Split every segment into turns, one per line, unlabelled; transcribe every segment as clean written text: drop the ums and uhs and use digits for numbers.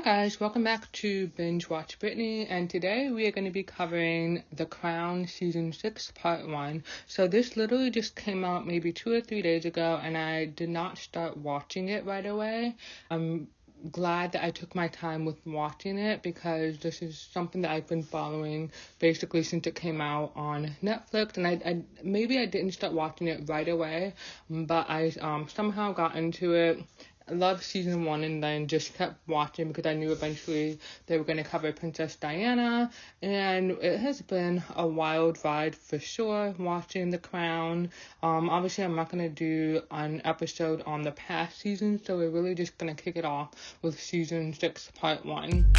Hi guys, welcome back to Binge Watch Britney, and today we are going to be covering The Crown Season 6 Part 1. So this literally just came out maybe 2 or 3 days ago, and I did not start watching it right away. I'm glad that I took my time with watching it because this is something that I've been following basically since it came out on Netflix, and I maybe I didn't start watching it right away, but I somehow got into it. I loved season 1 and then just kept watching because I knew eventually they were going to cover Princess Diana, and it has been a wild ride for sure watching The Crown. Obviously I'm not going to do an episode on the past season, so we're really just going to kick it off with season 6 part 1.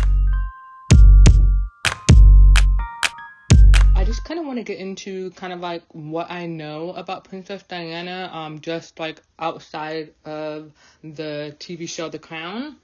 I just kind of want to get into kind of like what I know about Princess Diana, just like outside of the TV show The Crown.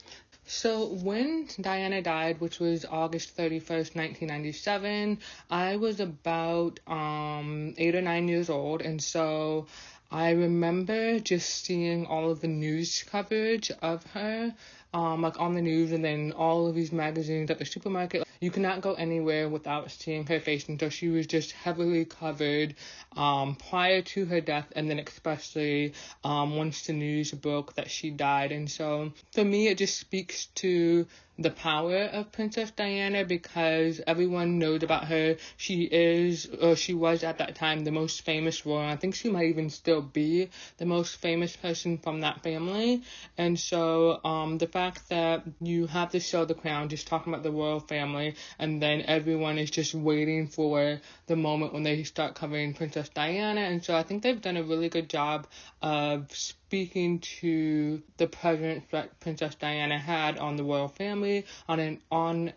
So when Diana died, which was August 31st, 1997, I was about 8 or 9 years old, and so I remember just seeing all of the news coverage of her, like on the news, and then all of these magazines at the supermarket. You cannot go anywhere without seeing her face, and so she was just heavily covered prior to her death, and then especially once the news broke that she died. And so for me, it just speaks to the power of Princess Diana because everyone knows about her. She is, or she was at that time, the most famous royal. I think she might even still be the most famous person from that family. And so the fact that you have the show The Crown just talking about the royal family, and then everyone is just waiting for the moment when they start covering Princess Diana. And so I think they've done a really good job of speaking to the presence that Princess Diana had on the royal family, on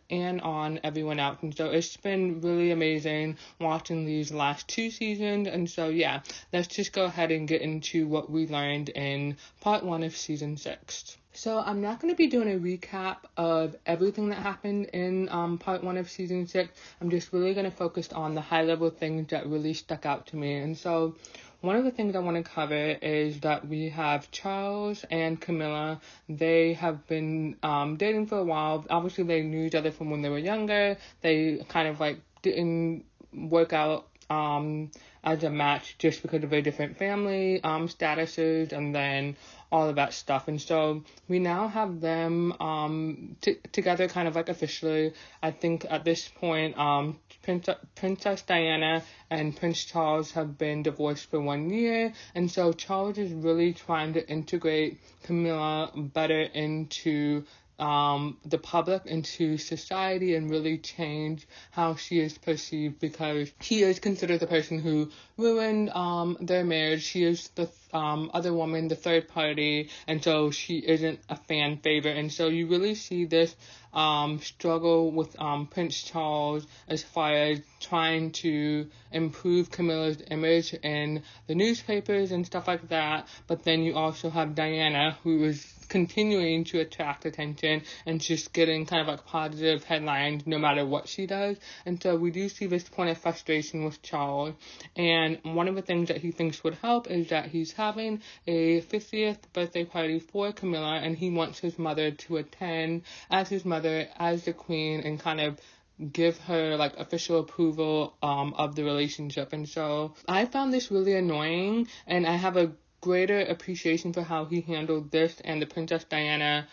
everyone else. And so it's been really amazing watching these last 2 seasons. And so yeah, let's just go ahead and get into what we learned in part 1 of season 6. So I'm not going to be doing a recap of everything that happened in part 1 of season 6. I'm just really going to focus on the high level things that really stuck out to me. And so one of the things I want to cover is that we have Charles and Camilla. They have been dating for a while. Obviously, they knew each other from when they were younger. They kind of like didn't work out as a match just because of their different family statuses and then all of that stuff. And so we now have them together kind of like officially. I think at this point Princess Diana and Prince Charles have been divorced for 1 year, and so Charles is really trying to integrate Camilla better into the public, into society, and really change how she is perceived because she is considered the person who ruined their marriage. She is the other woman, the third party, and so she isn't a fan favorite. And so you really see this struggle with Prince Charles as far as trying to improve Camilla's image in the newspapers and stuff like that. But then you also have Diana, who is continuing to attract attention and just getting kind of like positive headlines no matter what she does. And so we do see this point of frustration with Charles, and one of the things that he thinks would help is that he's having a 50th birthday party for Camilla, and he wants his mother to attend as his mother, as the queen, and kind of give her like official approval of the relationship. And so I found this really annoying, and I have a greater appreciation for how he handled this and the Princess Diana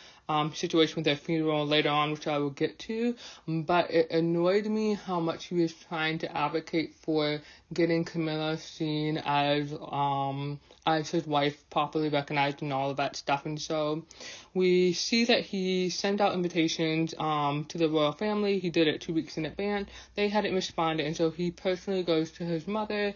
situation with their funeral later on, which I will get to. But it annoyed me how much he was trying to advocate for getting Camilla seen as his wife, properly recognized, and all of that stuff. And so we see that he sent out invitations to the royal family. He did it 2 weeks in advance. They hadn't responded, and so he personally goes to his mother,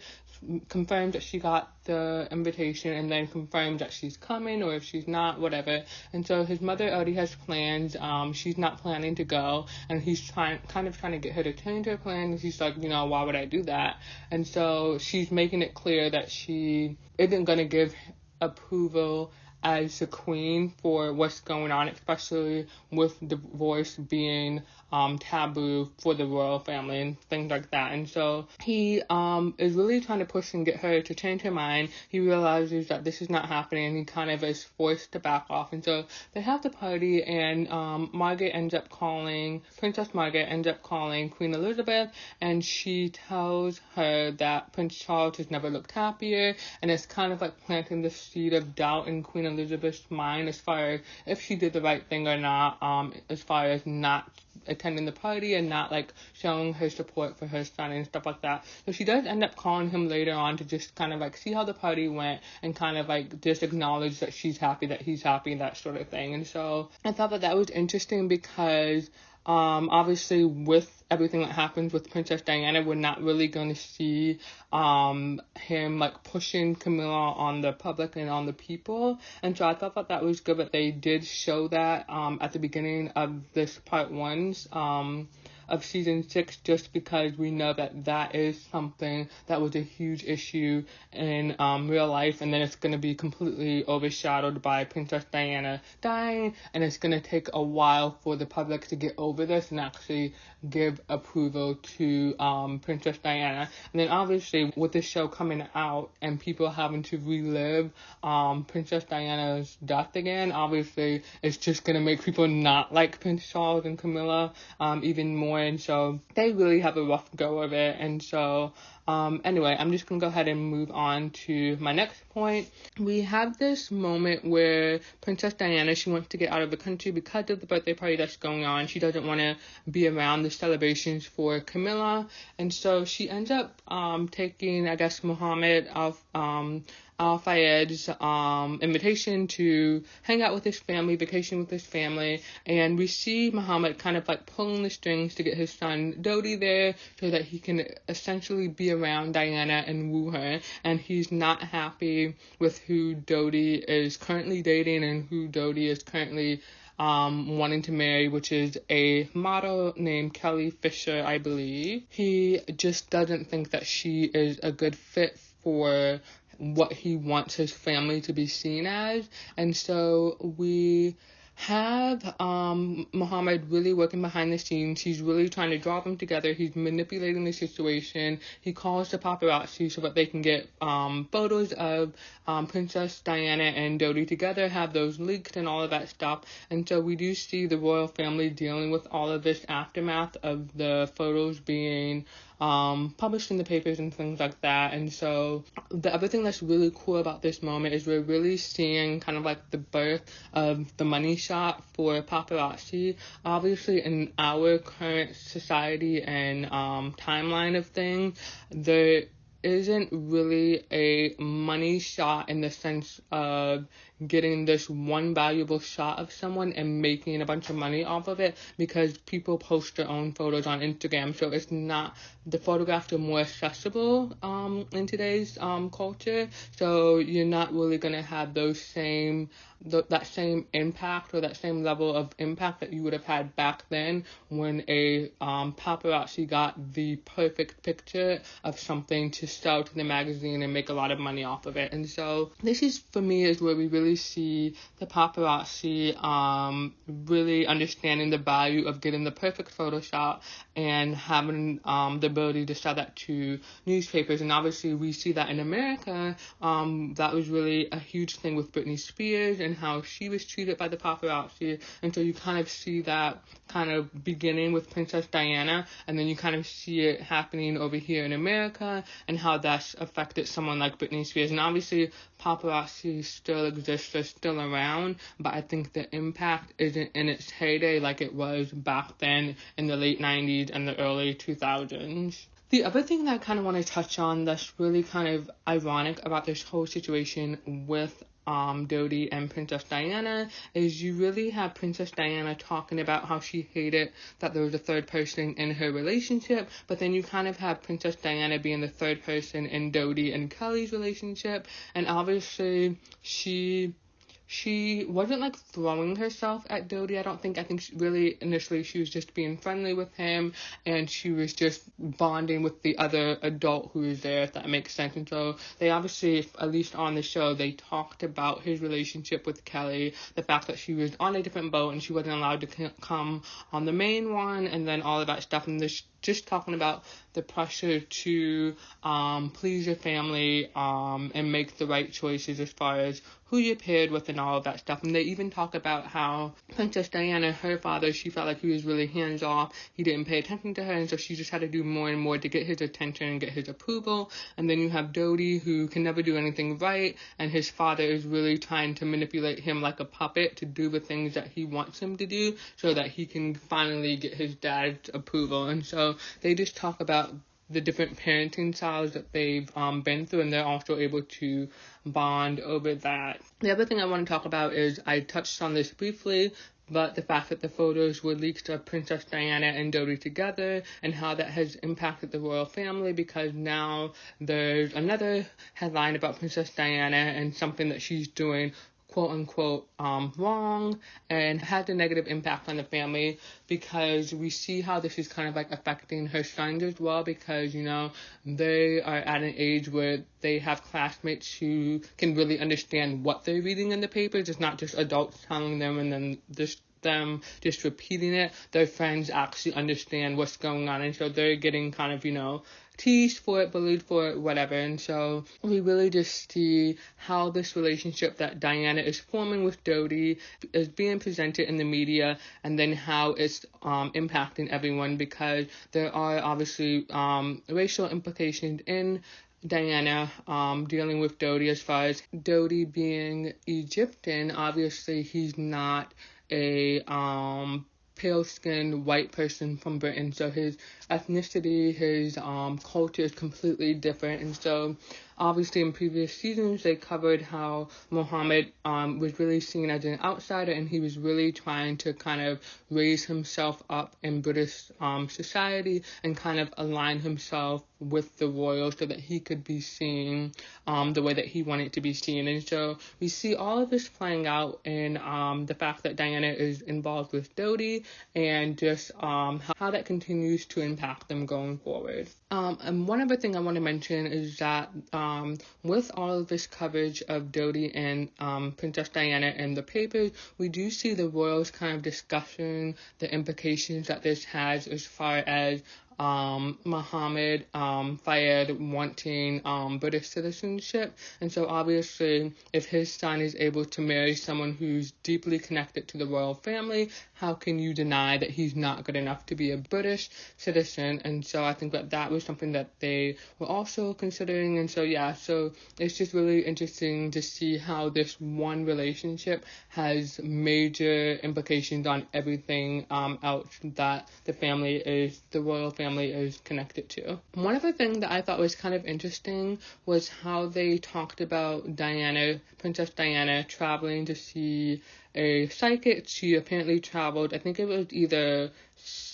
confirms that she got the invitation, and then confirms that she's coming, or if she's not, whatever. And so his mother already has plans. She's not planning to go, and he's trying to get her to change her plan. And she's like, why would I do that? And so she's making it clear that she isn't going to give approval as the queen for what's going on, especially with divorce being taboo for the royal family and things like that. And so he is really trying to push and get her to change her mind. He realizes that this is not happening, and he kind of is forced to back off. And so they have the party, and Princess Margaret ends up calling Queen Elizabeth, and she tells her that Prince Charles has never looked happier, and it's kind of like planting the seed of doubt in Queen Elizabeth's mind as far as if she did the right thing or not, as far as not attending the party and not like showing her support for her son and stuff like that. So she does end up calling him later on to just kind of like see how the party went and kind of like just acknowledge that she's happy, that he's happy, that sort of thing. And so I thought that was interesting because obviously with everything that happens with Princess Diana, we're not really going to see him like pushing Camilla on the public and on the people. And so I thought that was good that they did show that at the beginning of this part 1's of season 6, just because we know that is something that was a huge issue in real life, and then it's going to be completely overshadowed by Princess Diana dying, and it's going to take a while for the public to get over this and actually give approval to Princess Diana. And then obviously with this show coming out and people having to relive Princess Diana's death again, obviously it's just going to make people not like Prince Charles and Camilla even more. And so they really have a rough go of it. And so anyway, I'm just going to go ahead and move on to my next point. We have this moment where Princess Diana, she wants to get out of the country because of the birthday party that's going on. She doesn't want to be around the celebrations for Camilla. And so she ends up taking, I guess, Mohammed Al Fayed's invitation to hang out with his family, vacation with his family, and we see Muhammad kind of like pulling the strings to get his son Dodi there so that he can essentially be around Diana and woo her. And he's not happy with who Dodi is currently dating and who Dodi is currently wanting to marry, which is a model named Kelly Fisher, I believe. He just doesn't think that she is a good fit for what he wants his family to be seen as. And so we have Muhammad really working behind the scenes. He's really trying to draw them together. He's manipulating the situation. He calls the paparazzi so that they can get photos of Princess Diana and Dodi together, have those leaked and all of that stuff. And so we do see the royal family dealing with all of this aftermath of the photos being published in the papers and things like that. And so the other thing that's really cool about this moment is we're really seeing kind of like the birth of the money shot for paparazzi. Obviously in our current society and timeline of things, there isn't really a money shot in the sense of getting this one valuable shot of someone and making a bunch of money off of it, because people post their own photos on Instagram. So it's not, the photographs are more accessible in today's culture. So you're not really going to have those same that same impact or that same level of impact that you would have had back then when a paparazzi got the perfect picture of something to sell to the magazine and make a lot of money off of it. And so this is, for me, is where we really see the paparazzi really understanding the value of getting the perfect Photoshop and having the ability to sell that to newspapers. And obviously we see that in America. That was really a huge thing with Britney Spears and how she was treated by the paparazzi. And so you kind of see that kind of beginning with Princess Diana, and then you kind of see it happening over here in America and how that's affected someone like Britney Spears. And obviously paparazzi still exists, they're still around, but I think the impact isn't in its heyday like it was back then in the late 90s and the early 2000s. The other thing that I kind of want to touch on that's really kind of ironic about this whole situation with Dodi and Princess Diana is you really have Princess Diana talking about how she hated that there was a third person in her relationship, but then you kind of have Princess Diana being the third person in Dodi and Kelly's relationship. And obviously she she wasn't like throwing herself at Dodi. I think really initially she was just being friendly with him, and she was just bonding with the other adult who was there, if that makes sense. And so they obviously, at least on the show, they talked about his relationship with Kelly, the fact that she was on a different boat and she wasn't allowed to come on the main one, and then all of that stuff. And this just talking about the pressure to please your family and make the right choices as far as who you're paired with and all of that stuff. And they even talk about how Princess Diana, her father, she felt like he was really hands off. He didn't pay attention to her, and so she just had to do more and more to get his attention and get his approval. And then you have Dodi, who can never do anything right, and his father is really trying to manipulate him like a puppet to do the things that he wants him to do so that he can finally get his dad's approval. And so they just talk about the different parenting styles that they've been through, and they're also able to bond over that. The other thing I want to talk about is, I touched on this briefly, but the fact that the photos were leaked of Princess Diana and Dodi together, and how that has impacted the royal family, because now there's another headline about Princess Diana and something that she's doing quote-unquote wrong, and had a negative impact on the family, because we see how this is kind of like affecting her sons as well, because, you know, they are at an age where they have classmates who can really understand what they're reading in the papers. It's not just adults telling them and then them just repeating it. Their friends actually understand what's going on, and so they're getting kind of, you know, teased for it, bullied for it, whatever. And so we really just see how this relationship that Diana is forming with Dodi is being presented in the media, and then how it's impacting everyone, because there are obviously racial implications in Diana dealing with Dodi, as far as Dodi being Egyptian. Obviously he's not a pale-skinned white person from Britain, so his ethnicity, his culture is completely different. And so obviously in previous seasons they covered how Muhammad was really seen as an outsider, and he was really trying to kind of raise himself up in British society and kind of align himself with the royals so that he could be seen the way that he wanted to be seen. And so we see all of this playing out in the fact that Diana is involved with Dodi, and just how that continues to impact them going forward. And one other thing I want to mention is that with all of this coverage of Dodi and Princess Diana in the papers, we do see the royals kind of discussing the implications that this has as far as Mohammed Fayed wanting British citizenship. And so obviously if his son is able to marry someone who's deeply connected to the royal family, how can you deny that he's not good enough to be a British citizen? And so I think that was something that they were also considering. And so so it's just really interesting to see how this one relationship has major implications on everything else that the royal family is connected to. One other thing that I thought was kind of interesting was how they talked about Princess Diana, traveling to see a psychic. She apparently traveled, I think it was either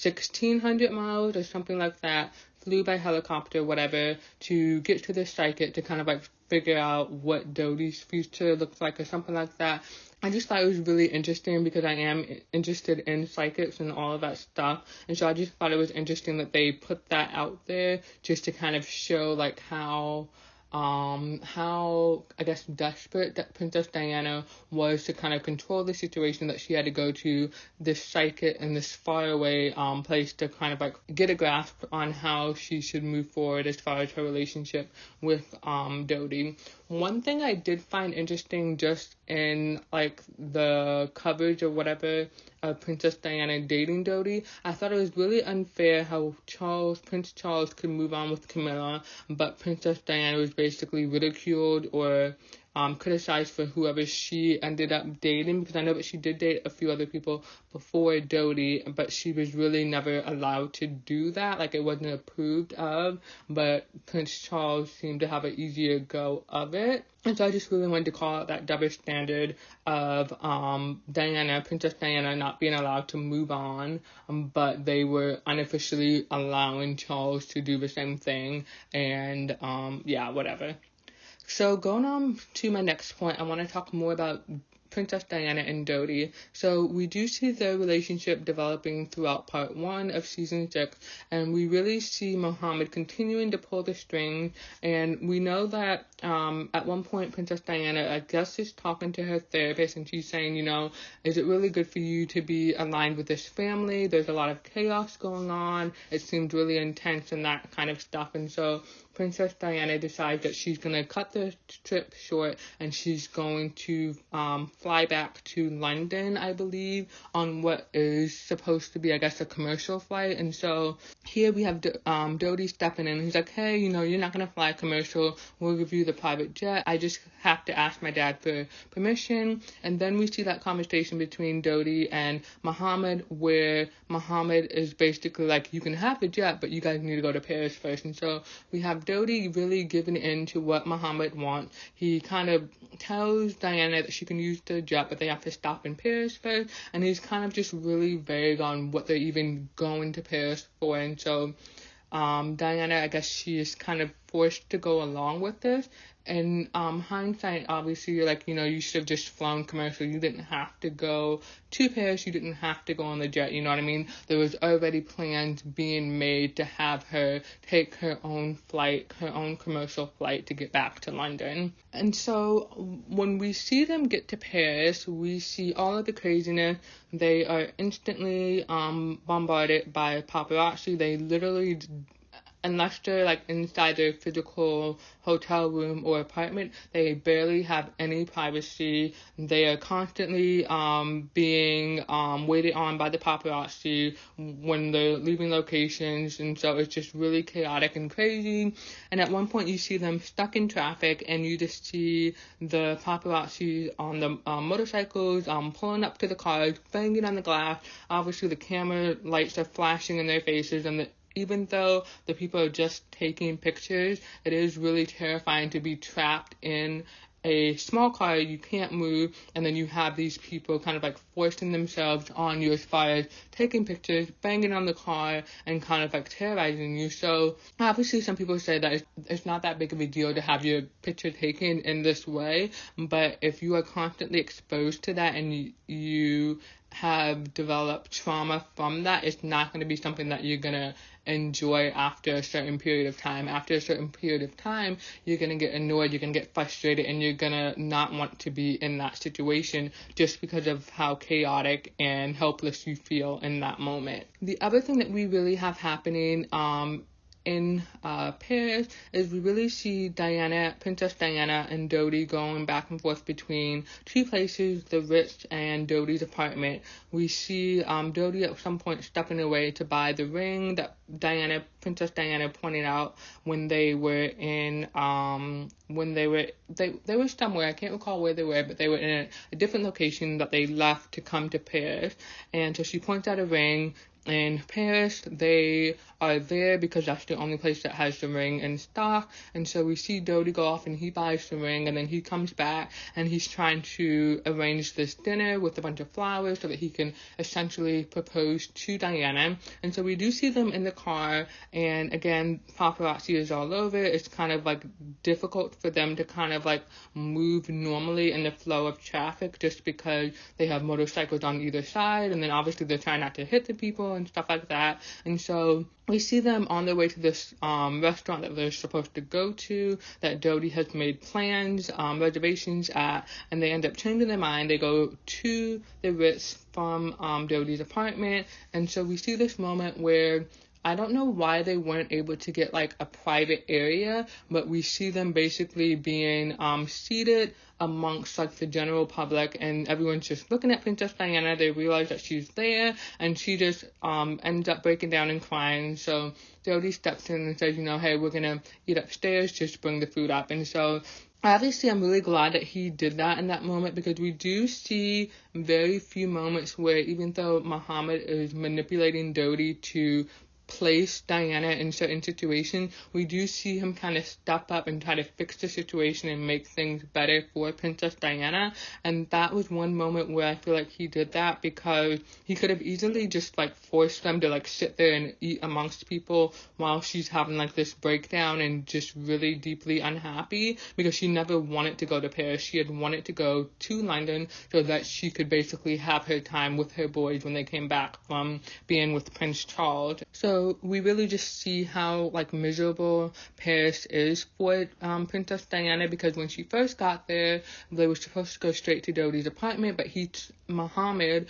1,600 miles or something like that, flew by helicopter, whatever, to get to this psychic to kind of like figure out what Dodi's future looks like or something like that. I just thought it was really interesting, because I am interested in psychics and all of that stuff. And so I just thought it was interesting that they put that out there just to kind of show like how I guess desperate that Princess Diana was to kind of control the situation, that she had to go to this psychic in this faraway place to kind of like get a grasp on how she should move forward as far as her relationship with Dodi. One thing I did find interesting just in like the coverage or whatever of Princess Diana dating Dodi, I thought it was really unfair how Prince Charles could move on with Camilla, but Princess Diana was basically ridiculed or criticized for whoever she ended up dating, because I know that she did date a few other people before Dodi, but she was really never allowed to do that. Like, it wasn't approved of, but Prince Charles seemed to have an easier go of it. And so I just really wanted to call out that double standard of Princess Diana not being allowed to move on, but they were unofficially allowing Charles to do the same thing, and whatever. So going on to my next point, I want to talk more about Princess Diana and Dodi. So we do see their relationship developing throughout part 1 of season 6, and we really see Muhammad continuing to pull the strings, and we know that at one point Princess Diana, I guess, is talking to her therapist, and she's saying, is it really good for you to be aligned with this family? There's a lot of chaos going on. It seems really intense and that kind of stuff, and so Princess Diana decides that she's going to cut the trip short, and she's going to fly back to London, I believe, on what is supposed to be, I guess, a commercial flight. And so here we have Dodi stepping in. He's like, hey, you're not going to fly commercial. We'll give you the private jet. I just have to ask my dad for permission. And then we see that conversation between Dodi and Muhammad, where Muhammad is basically like, you can have the jet, but you guys need to go to Paris first. And so we have Dodi really giving in to what Muhammad wants. He kind of tells Diana that she can use the jet, but they have to stop in Paris first, and he's kind of just really vague on what they're even going to Paris for. And so Diana, I guess she is kind of forced to go along with this. In hindsight, obviously, you're like, you should have just flown commercial. You didn't have to go to Paris. You didn't have to go on the jet. You know what I mean? There was already plans being made to have her take her own flight, her own commercial flight to get back to London. And so when we see them get to Paris, we see all of the craziness. They are instantly bombarded by paparazzi. They literally, unless they're like inside their physical hotel room or apartment, they barely have any privacy. They are constantly being waited on by the paparazzi when they're leaving locations, and so it's just really chaotic and crazy. And at one point you see them stuck in traffic, and you just see the paparazzi on the motorcycles pulling up to the cars, banging on the glass. Obviously the camera lights are flashing in their faces, and even though the people are just taking pictures, it is really terrifying to be trapped in a small car. You can't move, and then you have these people kind of like forcing themselves on you as far as taking pictures, banging on the car, and kind of like terrorizing you. So obviously some people say that it's not that big of a deal to have your picture taken in this way, but if you are constantly exposed to that and you have developed trauma from that, it's not going to be something that you're going to enjoy after a certain period of time. After a certain period of time, you're going to get annoyed, you're going to get frustrated, and you're going to not want to be in that situation just because of how chaotic and helpless you feel in that moment. The other thing that we really have happening in Paris is we really see Princess Diana and Dodi going back and forth between two places, the Ritz and Dodi's apartment. We see Dodi at some point stepping away to buy the ring that Princess Diana pointed out when they were in they were somewhere, I can't recall where they were, but they were in a different location that they left to come to Paris. And so she points out a ring. In Paris, they are there because that's the only place that has the ring in stock. And so we see Dodi go off and he buys the ring, and then he comes back and he's trying to arrange this dinner with a bunch of flowers so that he can essentially propose to Diana. And so we do see them in the car, and again, paparazzi is all over. It's kind of like difficult for them to kind of like move normally in the flow of traffic just because they have motorcycles on either side, and then obviously they're trying not to hit the people and stuff like that. And so we see them on their way to this restaurant that they're supposed to go to, that Dodi has made plans, reservations at, and they end up changing their mind. They go to the Ritz from Dodi's apartment. And so we see this moment where I don't know why they weren't able to get like a private area, but we see them basically being seated amongst like the general public, and everyone's just looking at Princess Diana. They realize that she's there, and she just ends up breaking down and crying. So Dodi steps in and says, hey, we're gonna eat upstairs, just bring the food up. And so obviously I'm really glad that he did that in that moment, because we do see very few moments where, even though Muhammad is manipulating Dodi to place Diana in certain situations, we do see him kind of step up and try to fix the situation and make things better for Princess Diana. And that was one moment where I feel like he did that, because he could have easily just like forced them to like sit there and eat amongst people while she's having like this breakdown and just really deeply unhappy, because she never wanted to go to Paris. She had wanted to go to London so that she could basically have her time with her boys when they came back from being with Prince Charles. So we really just see how like miserable Paris is for Princess Diana, because when she first got there, they were supposed to go straight to Dodi's apartment, but Mohammed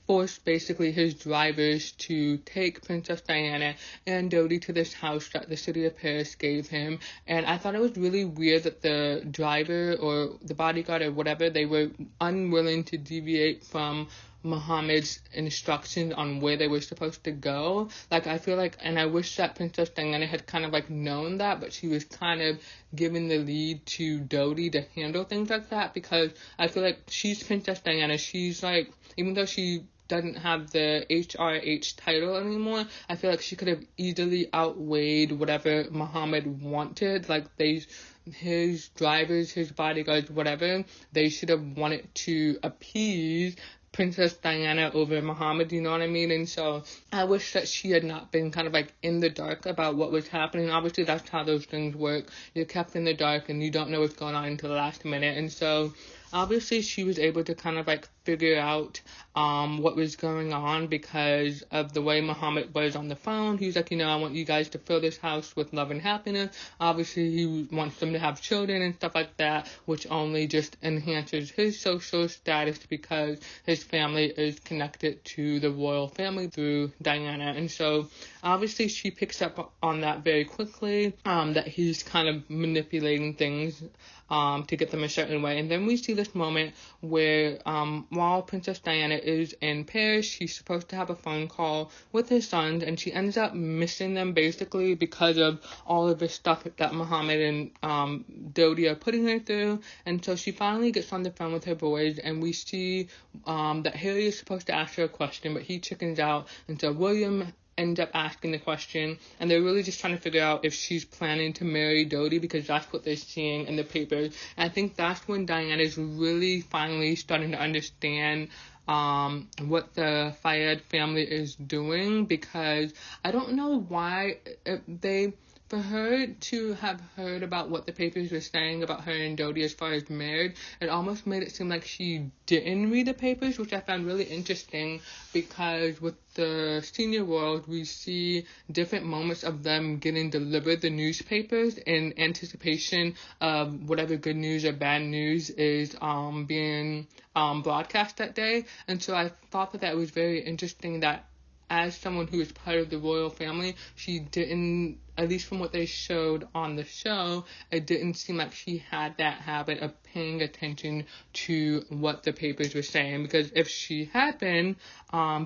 forced basically his drivers to take Princess Diana and Dodi to this house that the city of Paris gave him. And I thought it was really weird that the driver or the bodyguard or whatever, they were unwilling to deviate from Muhammad's instructions on where they were supposed to go. Like, I feel like, and I wish that Princess Diana had kind of like known that, but she was kind of giving the lead to Dodi to handle things like that, because I feel like she's Princess Diana. She's like, even though she doesn't have the HRH title anymore, I feel like she could have easily outweighed whatever Muhammad wanted. Like, his drivers, his bodyguards, whatever, they should have wanted to appease Princess Diana over Muhammad, you know what I mean? And so I wish that she had not been kind of like in the dark about what was happening. Obviously, that's how those things work. You're kept in the dark and you don't know what's going on until the last minute. And so obviously she was able to kind of like figure out what was going on because of the way Muhammad was on the phone. He was like, I want you guys to fill this house with love and happiness. Obviously, he wants them to have children and stuff like that, which only just enhances his social status because his family is connected to the royal family through Diana. And so obviously she picks up on that very quickly, that he's kind of manipulating things to get them a certain way. And then we see this moment where while Princess Diana is in Paris, she's supposed to have a phone call with her sons, and she ends up missing them basically because of all of the stuff that Muhammad and Dodi are putting her through. And so she finally gets on the phone with her boys, and we see that Harry is supposed to ask her a question, but he chickens out, and so William ends up asking the question, and they're really just trying to figure out if she's planning to marry Dodi, because that's what they're seeing in the papers. And I think that's when Diana's really finally starting to understand what the Fayed family is doing, because I don't know why for her to have heard about what the papers were saying about her and Dodi as far as marriage, it almost made it seem like she didn't read the papers, which I found really interesting, because with the senior world, we see different moments of them getting delivered the newspapers in anticipation of whatever good news or bad news is being broadcast that day. And so I thought that was very interesting that as someone who is part of the royal family, she didn't, at least from what they showed on the show, it didn't seem like she had that habit of paying attention to what the papers were saying. Because if she had been,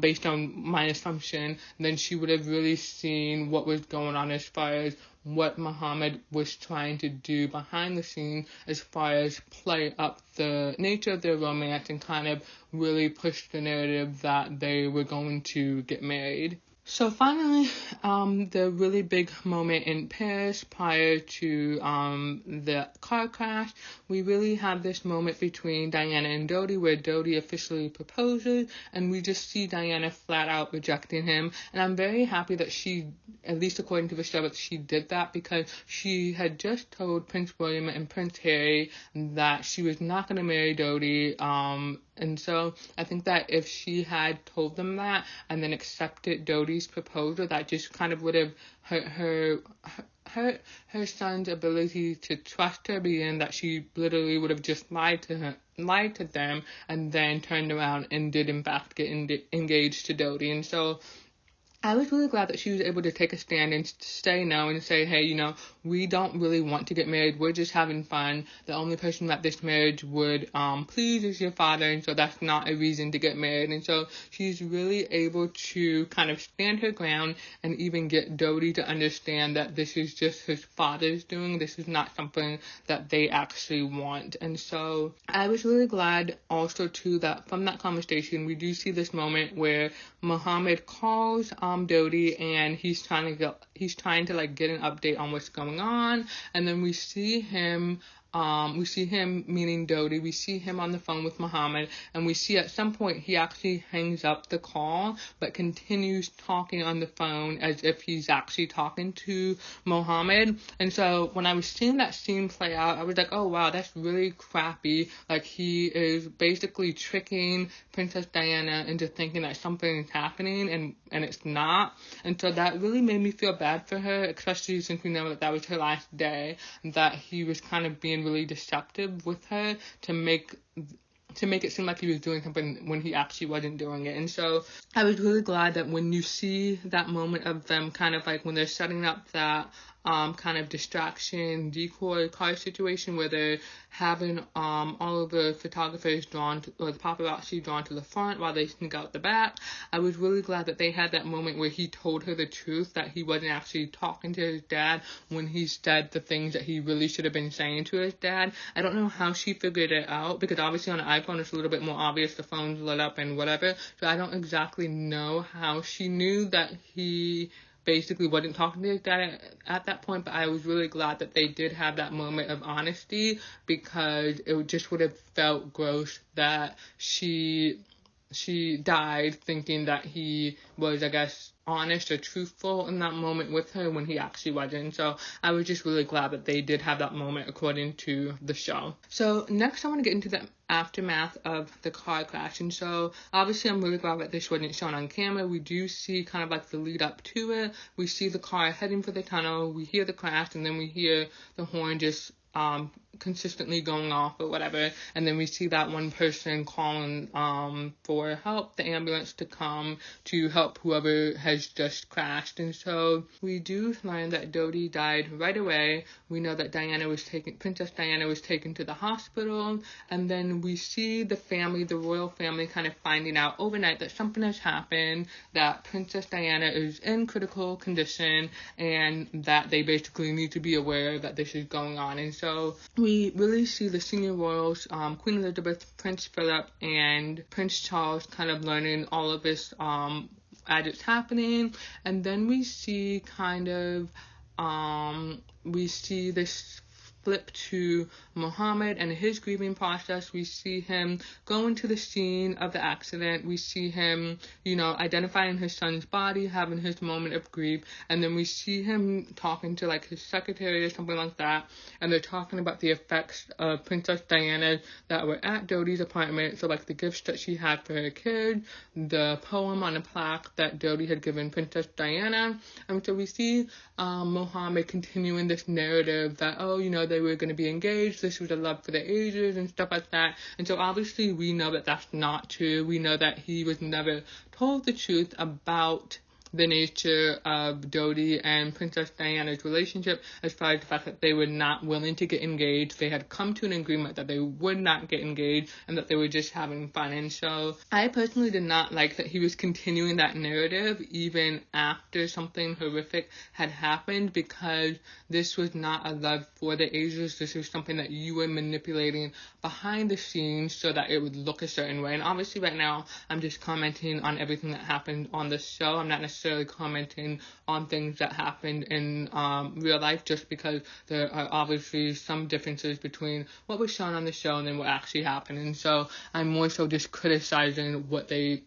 based on my assumption, then she would have really seen what was going on as far as what Muhammad was trying to do behind the scenes as far as play up the nature of their romance and kind of really push the narrative that they were going to get married. So finally, the really big moment in Paris prior to the car crash, we really have this moment between Diana and Dodi where Dodi officially proposes, and we just see Diana flat out rejecting him. And I'm very happy that she, at least according to the show, that she did that, because she had just told Prince William and Prince Harry that she was not going to marry Dodi. And so I think that if she had told them that and then accepted Dodi's proposal, that just kind of would have hurt her son's ability to trust her, being that she literally would have just lied to them and then turned around and did in fact get engaged to Dodi. And so I was really glad that she was able to take a stand and say no and say, hey, we don't really want to get married. We're just having fun. The only person that this marriage would please is your father, and so that's not a reason to get married. And so she's really able to kind of stand her ground and even get Dodi to understand that this is just his father's doing. This is not something that they actually want. And so I was really glad also, too, that from that conversation, we do see this moment where Muhammad calls Dodie, and he's trying to like get an update on what's going on. And then we see him, meaning Dodie, we see him on the phone with Muhammad, and we see at some point he actually hangs up the call, but continues talking on the phone as if he's actually talking to Muhammad. And so when I was seeing that scene play out, I was like, oh wow, that's really crappy. Like, he is basically tricking Princess Diana into thinking that something is happening, and it's not. And so that really made me feel bad for her, especially since we know that was her last day, that he was kind of being really deceptive with her to make it seem like he was doing something when he actually wasn't doing it. And so I was really glad that when you see that moment of them kind of like when they're setting up that kind of distraction decoy car situation where they're having all of the photographers or the paparazzi drawn to the front while they sneak out the back, I was really glad that they had that moment where he told her the truth, that he wasn't actually talking to his dad when he said the things that he really should have been saying to his dad. I don't know how she figured it out, because obviously on an iPhone it's a little bit more obvious, the phone's lit up and whatever, so I don't exactly know how she knew that he basically wasn't talking to his dad at that point, but I was really glad that they did have that moment of honesty, because it just would have felt gross that she died thinking that he was, I guess, honest or truthful in that moment with her when he actually wasn't. So I was just really glad that they did have that moment according to the show. So next I want to get into the aftermath of the car crash. And so obviously I'm really glad that this wasn't shown on camera. We do see kind of like the lead up to it. We see the car heading for the tunnel, we hear the crash, and then we hear the horn just consistently going off or whatever, and then we see that one person calling for help, the ambulance to come to help whoever has just crashed. And so we do learn that Dodie died right away. We know that Princess Diana was taken to the hospital, and then we see the family, the royal family, kind of finding out overnight that something has happened, that Princess Diana is in critical condition, and that they basically need to be aware that this is going on. And so we really see the senior royals, Queen Elizabeth, Prince Philip, and Prince Charles kind of learning all of this as it's happening. And then we see this flip to Muhammad and his grieving process. We see him going to the scene of the accident. We see him, identifying his son's body, having his moment of grief, and then we see him talking to like his secretary or something like that, and they're talking about the effects of Princess Diana that were at Dodie's apartment. So like the gifts that she had for her kid, the poem on a plaque that Dodie had given Princess Diana. And so we see Muhammad continuing this narrative that, they were going to be engaged, this was a love for the ages and stuff like that. And so obviously we know that that's not true. We know that he was never told the truth about the nature of Dodie and Princess Diana's relationship, as far as the fact that they were not willing to get engaged. They had come to an agreement that they would not get engaged and that they were just having fun. And so I personally did not like that he was continuing that narrative even after something horrific had happened, because this was not a love for the ages. This was something that you were manipulating behind the scenes so that it would look a certain way. And obviously right now I'm just commenting on everything that happened on the show. I'm not necessarily commenting on things that happened in real life, just because there are obviously some differences between what was shown on the show and then what actually happened. And so I'm more so just criticizing what they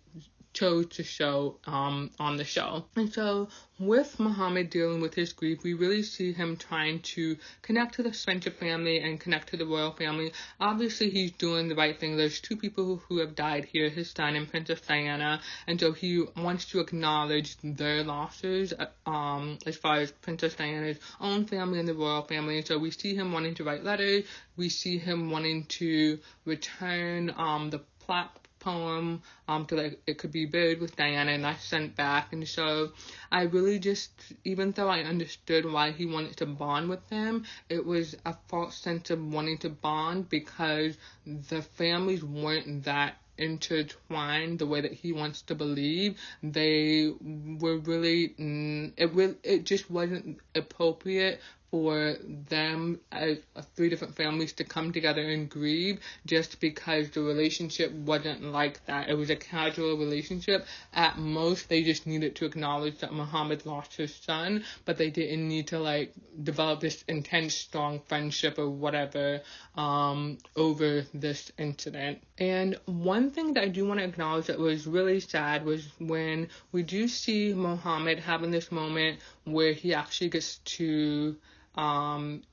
chose to show on the show. And so with Muhammad dealing with his grief, we really see him trying to connect to the Spencer family and connect to the royal family. Obviously he's doing the right thing. There's two people who have died here, his son and Princess Diana, and so he wants to acknowledge their losses as far as Princess Diana's own family and the royal family. And so we see him wanting to write letters, we see him wanting to return the plaque poem to like it could be buried with Diana, and that's sent back. And so I really just, even though I understood why he wanted to bond with them, it was a false sense of wanting to bond, because the families weren't that intertwined the way that he wants to believe. They were really it just wasn't appropriate for them as three different families to come together and grieve just because the relationship wasn't like that. It was a casual relationship. At most, they just needed to acknowledge that Muhammad lost his son, but they didn't need to like develop this intense, strong friendship or whatever over this incident. And one thing that I do want to acknowledge that was really sad was when we do see Muhammad having this moment where he actually gets to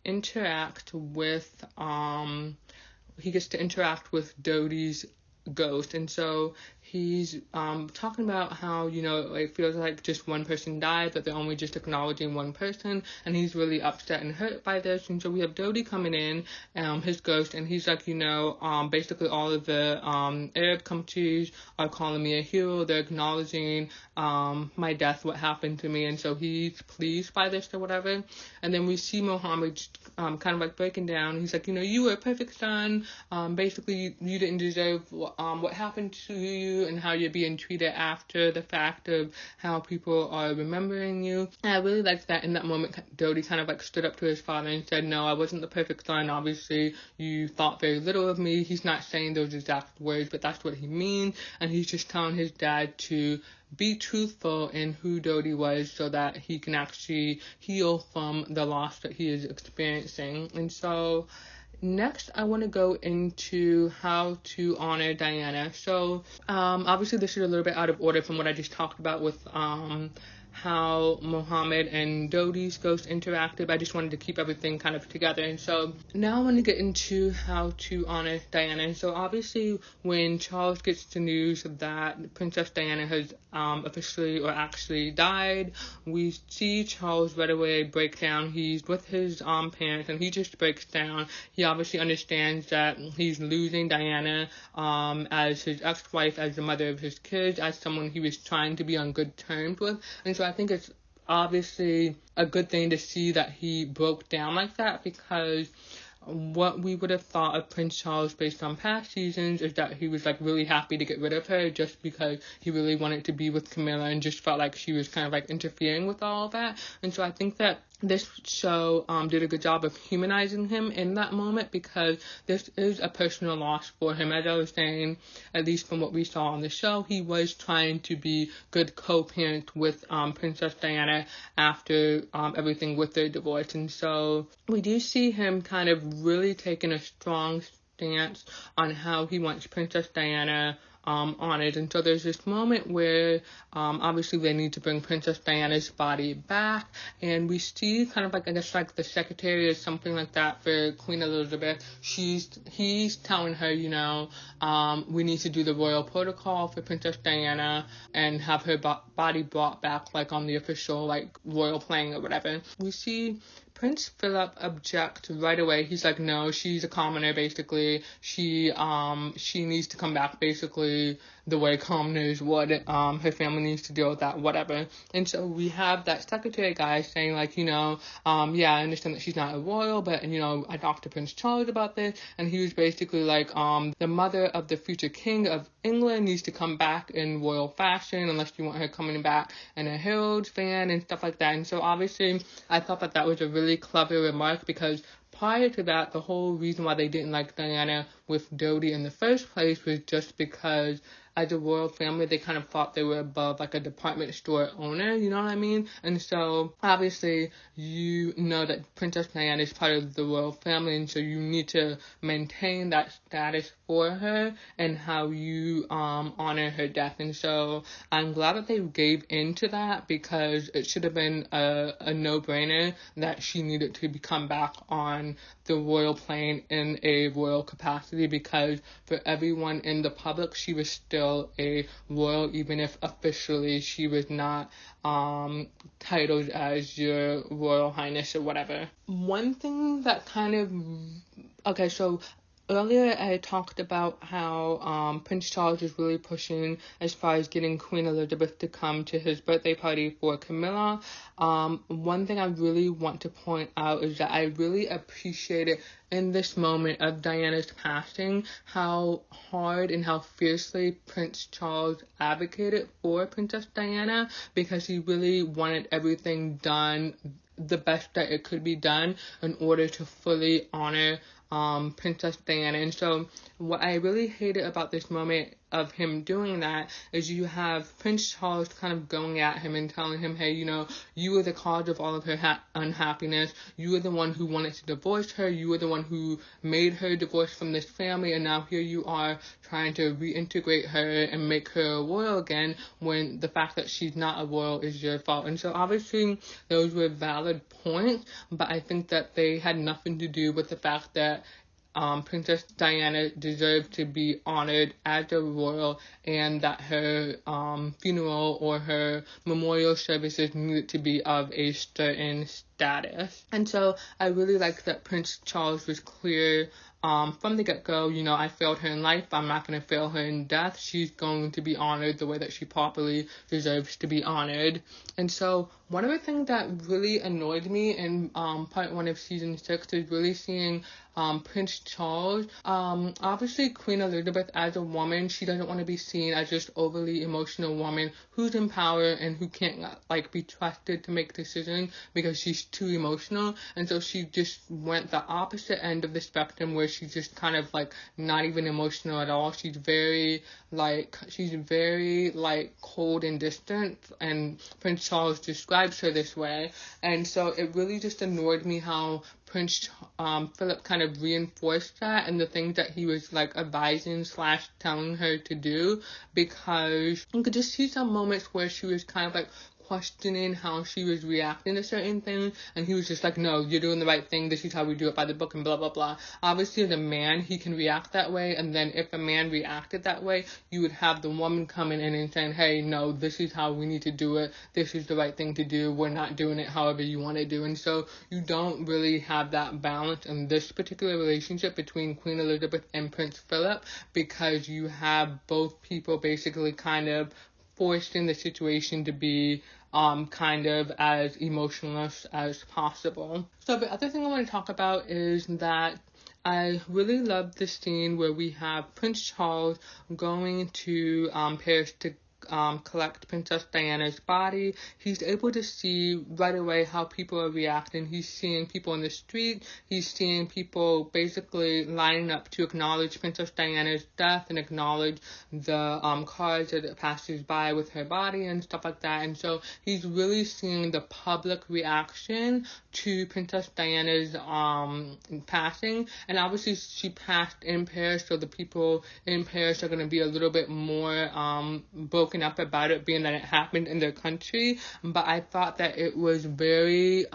interact with Dodi's ghost. And so he's talking about how, it feels like just one person died, but they're only just acknowledging one person, and he's really upset and hurt by this. And so we have Dodi coming in, his ghost, and he's like, basically all of the Arab countries are calling me a hero. They're acknowledging my death, what happened to me, and so he's pleased by this or whatever. And then we see Muhammad kind of like breaking down. He's like, you were a perfect son. Basically, you didn't deserve what happened to you and how you're being treated after the fact of how people are remembering you. And I really liked that in that moment, Dodi kind of like stood up to his father and said, no, I wasn't the perfect son. Obviously, you thought very little of me. He's not saying those exact words, but that's what he means. And he's just telling his dad to be truthful in who Dodi was so that he can actually heal from the loss that he is experiencing. And so next, I want to go into how to honor Diana. So, obviously, this is a little bit out of order from what I just talked about with how Muhammad and Dodi's ghost interacted. I just wanted to keep everything kind of together. And so now I want to get into how to honor Diana. And so obviously when Charles gets the news that Princess Diana has officially or actually died, we see Charles right away break down. He's with his parents and he just breaks down. He obviously understands that he's losing Diana as his ex-wife, as the mother of his kids, as someone he was trying to be on good terms with. And so I think it's obviously a good thing to see that he broke down like that, because what we would have thought of Prince Charles based on past seasons is that he was like really happy to get rid of her just because he really wanted to be with Camilla and just felt like she was kind of like interfering with all of that. And so I think that this show did a good job of humanizing him in that moment, because this is a personal loss for him. As I was saying, at least from what we saw on the show, he was trying to be good co-parent with Princess Diana after everything with their divorce. And so we do see him kind of really taking a strong stance on how he wants Princess Diana honored. And so there's this moment where obviously they need to bring Princess Diana's body back, and we see kind of like, I guess, like the secretary or something like that for Queen Elizabeth. He's telling her, we need to do the royal protocol for Princess Diana and have her body brought back like on the official like royal plane or whatever. We see Prince Philip object right away. He's like, no, she's a commoner, basically. She needs to come back, basically, the way commoners would. Her family needs to deal with that, whatever. And so we have that secretary guy saying, like, yeah, I understand that she's not a royal, but, I talked to Prince Charles about this, and he was basically like, the mother of the future king of England needs to come back in royal fashion, unless you want her coming back in a Herald's fan and stuff like that. And so obviously, I thought that was a really clever remark, because prior to that, the whole reason why they didn't like Diana with Dodi in the first place was just because as a royal family, they kind of thought they were above like a department store owner, you know what I mean? And so obviously that Princess Diana is part of the royal family, and so you need to maintain that status for her and how you honor her death. And so I'm glad that they gave into that, because it should have been a no-brainer that she needed to come back on the royal plane in a royal capacity, because for everyone in the public, she was still a royal, even if officially she was not titled as your Royal Highness or whatever. One thing that so earlier I talked about how Prince Charles is really pushing as far as getting Queen Elizabeth to come to his birthday party for Camilla. One thing I really want to point out is that I really appreciated in this moment of Diana's passing, how hard and how fiercely Prince Charles advocated for Princess Diana, because he really wanted everything done the best that it could be done in order to fully honor Princess Diana. And so what I really hated about this moment of him doing that is you have Prince Charles kind of going at him and telling him, hey, you were the cause of all of her unhappiness. You were the one who wanted to divorce her. You were the one who made her divorce from this family, and now here you are trying to reintegrate her and make her a royal again, when the fact that she's not a royal is your fault. And so obviously those were valid points, but I think that they had nothing to do with the fact that Princess Diana deserved to be honored as a royal, and that her funeral or her memorial services needed to be of a certain status. And so I really like that Prince Charles was clear from the get-go, I failed her in life, I'm not going to fail her in death. She's going to be honored the way that she properly deserves to be honored. And so one of the things that really annoyed me in part 1 of season 6 is really seeing Prince Charles. Obviously Queen Elizabeth, as a woman, she doesn't want to be seen as just overly emotional woman who's in power and who can't be trusted to make decisions because she's too emotional. And so she just went the opposite end of the spectrum, where she's just kind of not even emotional at all. She's very cold and distant, and Prince Charles describes her this way. And so it really just annoyed me how Prince Philip kind of reinforced that and the things that he was advising / telling her to do, because you could just see some moments where she was kind of questioning how she was reacting to certain things, and he was just no, you're doing the right thing, this is how we do it by the book, and blah blah blah. Obviously as a man he can react that way, and then if a man reacted that way, you would have the woman coming in and saying, hey, no, this is how we need to do it, this is the right thing to do, we're not doing it however you want to do. And so you don't really have that balance in this particular relationship between Queen Elizabeth and Prince Philip, because you have both people basically kind of forcing the situation to be kind of as emotionless as possible. So the other thing I want to talk about is that I really love the scene where we have Prince Charles going to Paris to collect Princess Diana's body. He's able to see right away how people are reacting. He's seeing people in the street. He's seeing people basically lining up to acknowledge Princess Diana's death and acknowledge the cars that it passes by with her body and stuff like that. And so he's really seeing the public reaction to Princess Diana's passing. And obviously she passed in Paris, so the people in Paris are going to be a little bit more broken up about it, being that it happened in their country. But I thought that it was very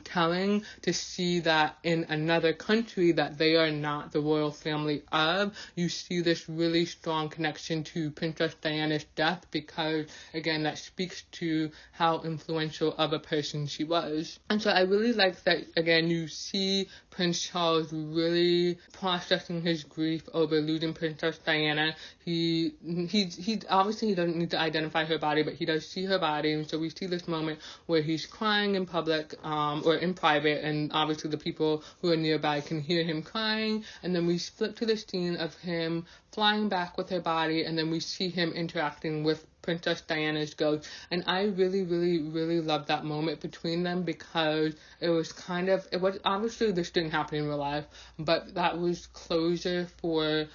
telling to see that in another country that they are not the royal family of. You see this really strong connection to Princess Diana's death, because again that speaks to how influential of a person she was. And so I really like that, again, you see Prince Charles really processing his grief over losing Princess Diana. He obviously he doesn't need to identify her body, but he does see her body, and so we see this moment where he's crying in public or in private, and obviously the people who are nearby can hear him crying. And then we flip to the scene of him flying back with her body, and then we see him interacting with Princess Diana's ghost. And I really, really, really love that moment between them, because it was obviously this didn't happen in real life, but that was closure for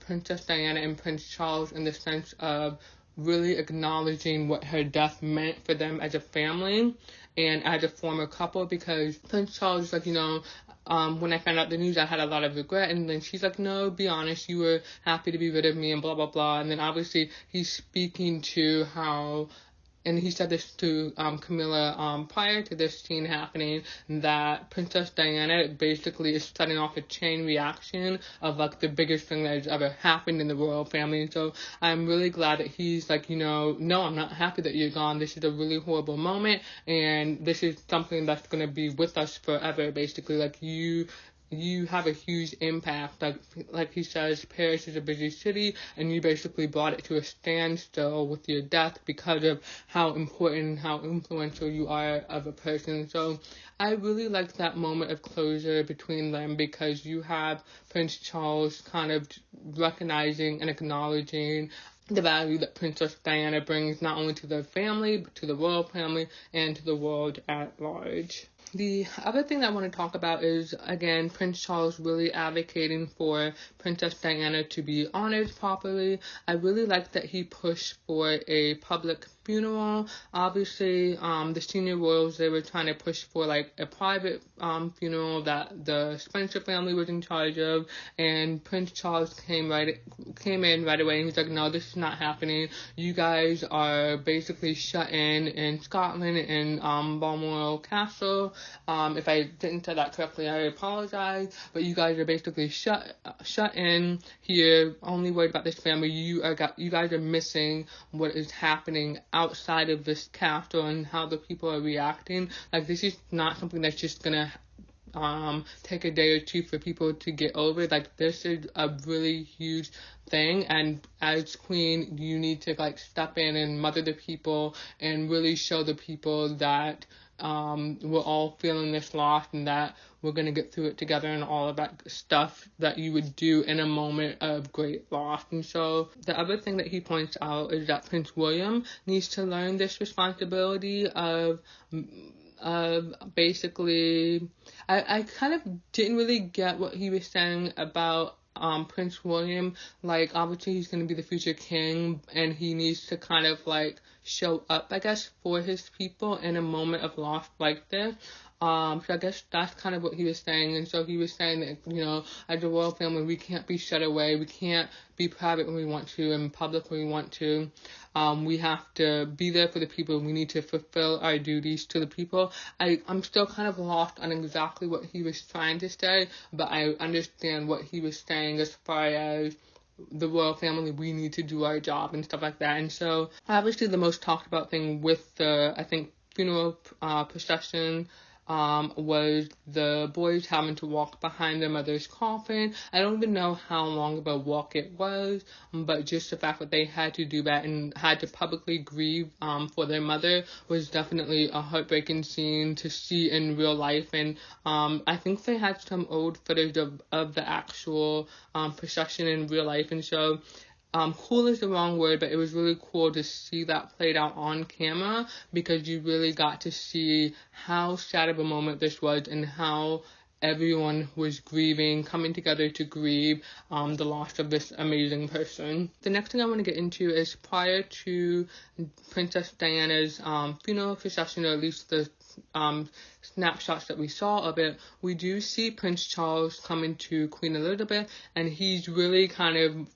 Princess Diana and Prince Charles, in the sense of really acknowledging what her death meant for them as a family and as a former couple. Because Prince Charles is when I found out the news, I had a lot of regret. And then she's no, be honest, you were happy to be rid of me and blah, blah, blah. And then obviously he's speaking to how, and he said this to Camilla prior to this scene happening, that Princess Diana basically is setting off a chain reaction of the biggest thing that has ever happened in the royal family. And so I'm really glad that he's no, I'm not happy that you're gone. This is a really horrible moment, and this is something that's going to be with us forever, basically. You you have a huge impact. Like he says, Paris is a busy city, and you basically brought it to a standstill with your death because of how important, how influential you are of a person. So I really liked that moment of closure between them, because you have Prince Charles kind of recognizing and acknowledging the value that Princess Diana brings not only to their family, but to the royal family and to the world at large. The other thing that I want to talk about is, again, Prince Charles really advocating for Princess Diana to be honored properly. I really like that he pushed for a public funeral. Obviously, the senior royals, they were trying to push for like a private funeral that the Spencer family was in charge of, and Prince Charles came in right away, and he's like, no, this is not happening. You guys are basically shut in Scotland, in Balmoral Castle. If I didn't say that correctly, I apologize, but you guys are basically shut in here, only worried about this family. You guys are missing what is happening outside of this castle and how the people are reacting. Like, this is not something that's just gonna take a day or two for people to get over. Like, this is a really huge thing, and as queen, you need to like step in and mother the people and really show the people that we're all feeling this loss and that we're going to get through it together, and all of that stuff that you would do in a moment of great loss. And so the other thing that he points out is that Prince William needs to learn this responsibility of basically, I kind of didn't really get what he was saying about Prince William. Like, obviously he's going to be the future king, and he needs to kind of like show up, I guess, for his people in a moment of loss like this. So I guess that's kind of what he was saying. And so he was saying that, you know, as a royal family, we can't be shut away. We can't be private when we want to and public when we want to. We have to be there for the people. We need to fulfill our duties to the people. I'm still kind of lost on exactly what he was trying to say, but I understand what he was saying as far as the royal family, we need to do our job and stuff like that. And so obviously the most talked about thing with the, I think, funeral procession was the boys having to walk behind their mother's coffin. I don't even know how long of a walk it was, but just the fact that they had to do that and had to publicly grieve for their mother was definitely a heartbreaking scene to see in real life. And I think they had some old footage of the actual procession in real life, and so cool is the wrong word, but it was really cool to see that played out on camera, because you really got to see how sad of a moment this was and how everyone was grieving, coming together to grieve the loss of this amazing person. The next thing I want to get into is prior to Princess Diana's funeral procession, or at least the snapshots that we saw of it, we do see Prince Charles coming to Queen Elizabeth, and he's really kind of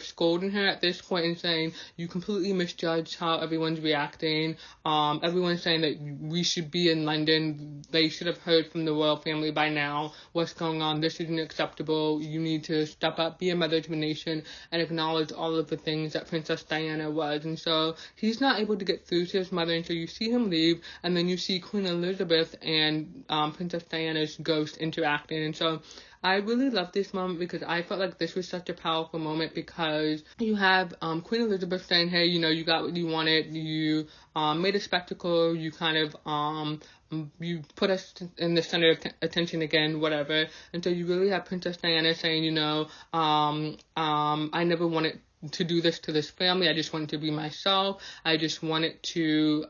scolding her at this point and saying, you completely misjudged how everyone's reacting. Everyone's saying that we should be in London. They should have heard from the royal family by now what's going on. This isn't acceptable. You need to step up, be a mother to the nation, and acknowledge all of the things that Princess Diana was. And so he's not able to get through to his mother, and so you see him leave, and then you see Queen Elizabeth and Princess Diana's ghost interacting. And so I really love this moment, because I felt like this was such a powerful moment, because you have Queen Elizabeth saying, hey, you know, you got what you wanted, you made a spectacle, you kind of you put us in the center of attention again, whatever. And so you really have Princess Diana saying, you know, I never wanted to do this to this family. I just wanted to be myself. I just wanted to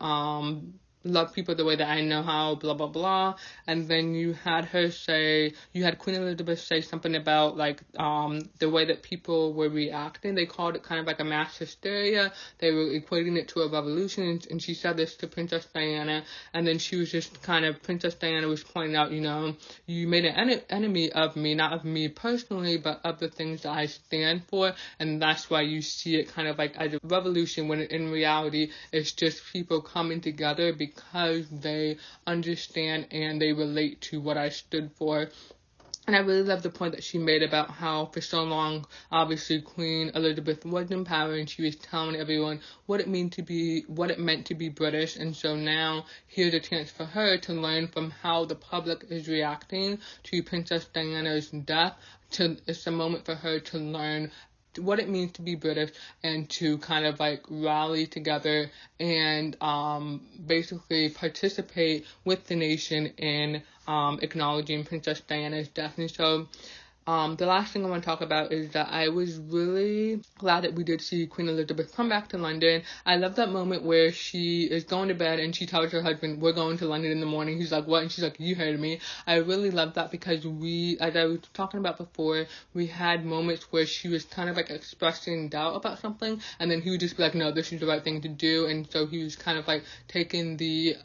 love people the way that I know how, blah, blah, blah. And then you had Queen Elizabeth say something about, like, the way that people were reacting. They called it kind of like a mass hysteria. They were equating it to a revolution, and she said this to Princess Diana, and then she was just Princess Diana was pointing out, you know, you made an enemy of me, not of me personally, but of the things that I stand for, and that's why you see it kind of like as a revolution, when in reality, it's just people coming together because they understand and they relate to what I stood for. And I really love the point that she made about how for so long, obviously, Queen Elizabeth was in power and she was telling everyone what it meant to be British. And so now here's a chance for her to learn from how the public is reacting to Princess Diana's death. It's a moment for her to learn what it means to be British and to kind of like rally together and basically participate with the nation in acknowledging Princess Diana's death. And so the last thing I want to talk about is that I was really glad that we did see Queen Elizabeth come back to London. I love that moment where she is going to bed and she tells her husband, we're going to London in the morning. He's like, what? And she's like, you heard me. I really love that because as I was talking about before, we had moments where she was kind of like expressing doubt about something, and then he would just be like, no, this is the right thing to do. And so he was kind of like taking the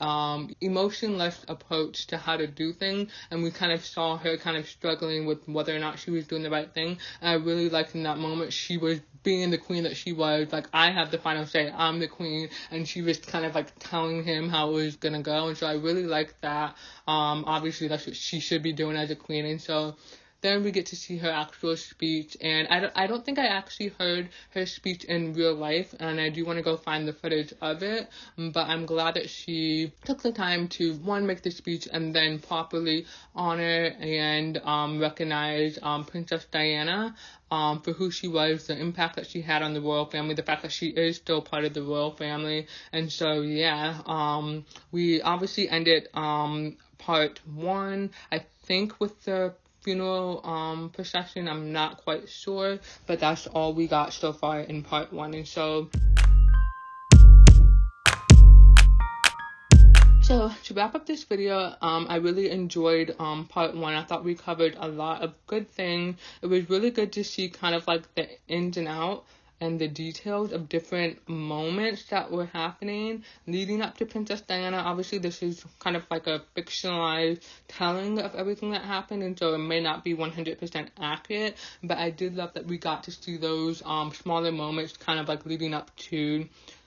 emotionless approach to how to do things, and we kind of saw her kind of struggling with whether or not she was doing the right thing. And I really liked in that moment she was being the queen that she was, like, I have the final say, I'm the queen, and she was kind of like telling him how it was gonna go. And so I really liked that. Obviously that's what she should be doing as a queen. And so then we get to see her actual speech, and I don't think I actually heard her speech in real life, and I do want to go find the footage of it, but I'm glad that she took the time to, one, make the speech, and then properly honor and recognize Princess Diana for who she was, the impact that she had on the royal family, the fact that she is still part of the royal family. And so, yeah, we obviously ended part 1, I think, with the funeral procession. I'm not quite sure, but that's all we got so far in part 1. And so to wrap up this video, I really enjoyed part 1. I thought we covered a lot of good things. It was really good to see kind of like the ins and out and the details of different moments that were happening leading up to Princess Diana. Obviously, this is kind of like a fictionalized telling of everything that happened, and so it may not be 100% accurate, but I did love that we got to see those smaller moments kind of like leading up to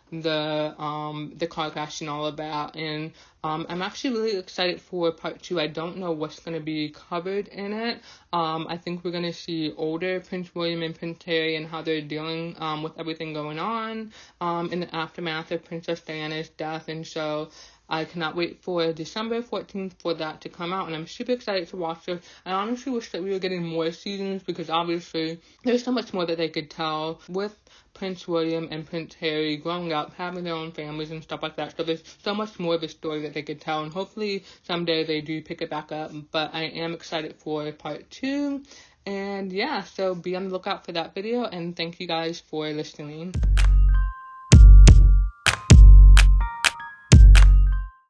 the car crash and all of that. And I'm actually really excited for part 2. I don't know what's going to be covered in it. I think we're going to see older Prince William and Prince Harry and how they're dealing with everything going on in the aftermath of Princess Diana's death. And so I cannot wait for December 14th for that to come out, and I'm super excited to watch it. I honestly wish that we were getting more seasons, because obviously there's so much more that they could tell with Prince William and Prince Harry growing up, having their own families and stuff like that. So there's so much more of a story that they could tell, and hopefully someday they do pick it back up. But I am excited for part 2. And yeah, so be on the lookout for that video, and thank you guys for listening.